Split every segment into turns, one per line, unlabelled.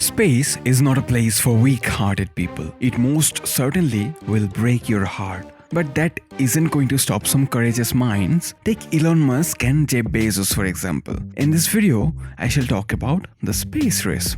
Space is not a place for weak-hearted people. It most certainly will break your heart. But that isn't going to stop some courageous minds. Take Elon Musk and Jeff Bezos for example. In this video, I shall talk about the space race.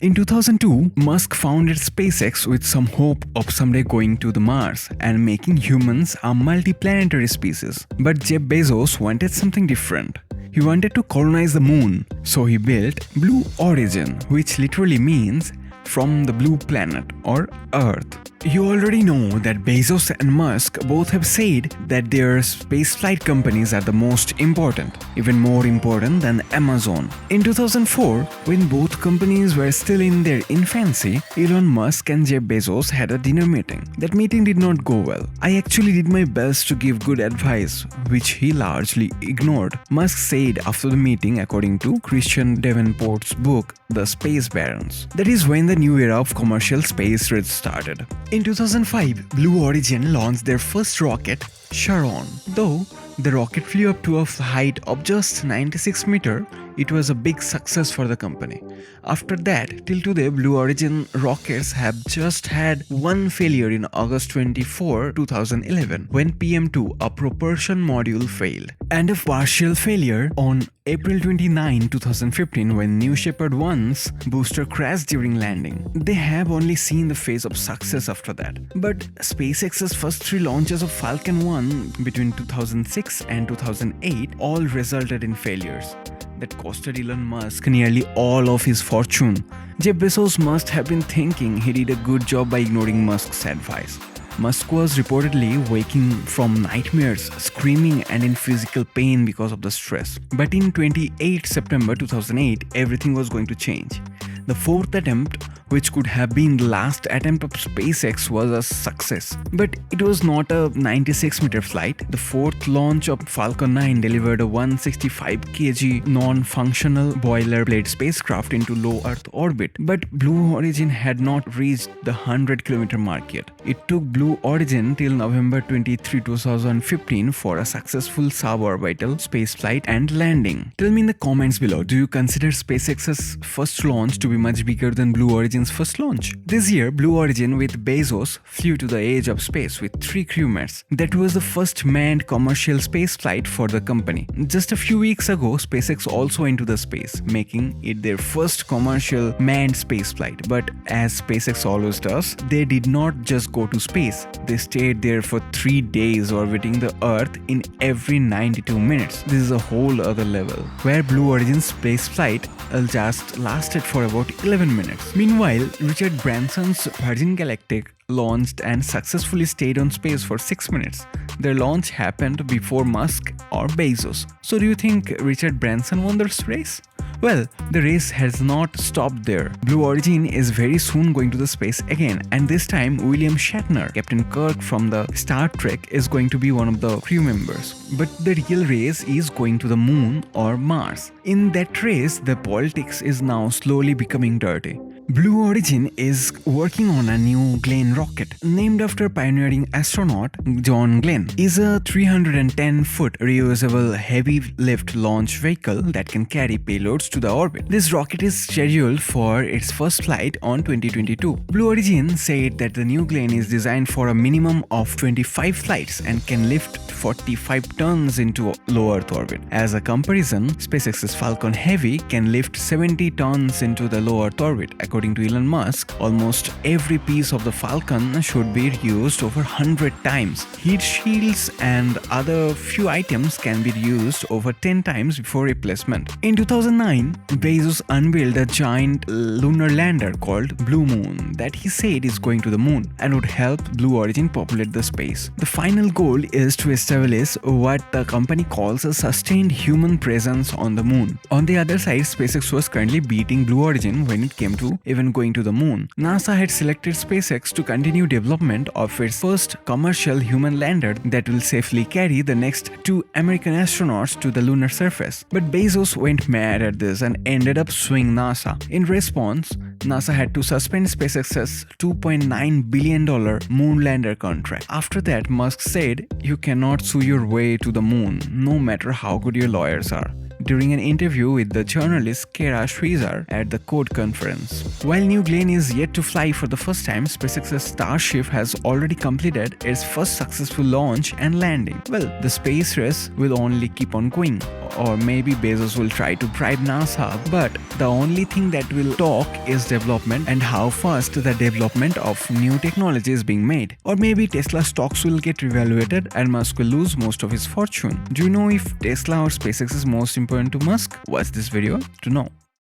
In 2002, Musk founded SpaceX with some hope of someday going to the Mars and making humans a multiplanetary species. But Jeff Bezos wanted something different. He wanted to colonize the moon, so he built Blue Origin, which literally means from the blue planet or Earth. You already know that Bezos and Musk both have said that their spaceflight companies are the most important, even more important than Amazon. In 2004, when both companies were still in their infancy, Elon Musk and Jeff Bezos had a dinner meeting. That meeting did not go well. I actually did my best to give good advice, which he largely ignored. Musk said after the meeting, according to Christian Davenport's book, The Space Barons. That is when the new era of commercial space race started. In 2005, Blue Origin launched their first rocket, Charon. Though the rocket flew up to a height of just 96 meters, it was a big success for the company. After that, till today, Blue Origin rockets have just had one failure in August 24, 2011, when PM2, a propulsion module, failed, and a partial failure on April 29, 2015, when New Shepard 1's booster crashed during landing. They have only seen the face of success after that. But SpaceX's first three launches of Falcon 1 between 2006 and 2008 all resulted in failures that costed Elon Musk nearly all of his fortune. Jeff Bezos must have been thinking he did a good job by ignoring Musk's advice. Musk was reportedly waking from nightmares, screaming and in physical pain because of the stress. But in 28 September 2008, everything was going to change. The fourth attempt, which could have been the last attempt of SpaceX, was a success. But it was not a 96-meter flight. The fourth launch of Falcon 9 delivered a 165 kg non-functional boilerplate spacecraft into low Earth orbit. But Blue Origin had not reached the 100-kilometer mark yet. It took Blue Origin till November 23, 2015 for a successful suborbital spaceflight and landing. Tell me in the comments below, do you consider SpaceX's first launch to be much bigger than Blue Origin's first launch? This year, Blue Origin with Bezos flew to the edge of space with 3 crewmates. That was the first manned commercial space flight for the company. Just a few weeks ago, SpaceX also went to the space, making it their first commercial manned space flight. But as SpaceX always does, they did not just go to space. They stayed there for 3 days orbiting the Earth in every 92 minutes. This is a whole other level, where Blue Origin's space flight just lasted for about 11 minutes. Meanwhile, Richard Branson's Virgin Galactic launched and successfully stayed on space for 6 minutes. Their launch happened before Musk or Bezos. So do you think Richard Branson won this race? Well, the race has not stopped there. Blue Origin is very soon going to the space again, and this time William Shatner, Captain Kirk from the Star Trek, is going to be one of the crew members. But the real race is going to the moon or Mars. In that race, the politics is now slowly becoming dirty. Blue Origin is working on a new Glenn rocket, named after pioneering astronaut John Glenn. Is a 310-foot reusable heavy-lift launch vehicle that can carry payloads to the orbit. This rocket is scheduled for its first flight on 2022. Blue Origin said that the new Glenn is designed for a minimum of 25 flights and can lift 45 tons into low Earth orbit. As a comparison, SpaceX's Falcon Heavy can lift 70 tons into the low Earth orbit. According to Elon Musk, almost every piece of the Falcon should be reused over 100 times. Heat shields and other few items can be reused over 10 times before replacement. In 2009, Bezos unveiled a giant lunar lander called Blue Moon that he said is going to the moon and would help Blue Origin populate the space. The final goal is to establish what the company calls a sustained human presence on the moon. On the other side, SpaceX was currently beating Blue Origin when it came to even going to the moon. NASA had selected SpaceX to continue development of its first commercial human lander that will safely carry the next 2 American astronauts to the lunar surface. But Bezos went mad at this and ended up suing NASA. In response, NASA had to suspend SpaceX's $2.9 billion moon lander contract. After that, Musk said, "You cannot sue your way to the moon, no matter how good your lawyers are. during an interview with the journalist Kara Swisher at the Code conference. While New Glenn is yet to fly for the first time, SpaceX's Starship has already completed its first successful launch and landing. Well, the space race will only keep on going. Or maybe Bezos will try to bribe NASA, but the only thing that will talk is development and how fast the development of new technology is being made. Or maybe Tesla stocks will get revaluated and Musk will lose most of his fortune. Do you know if Tesla or SpaceX is most important to Musk? Watch this video to know.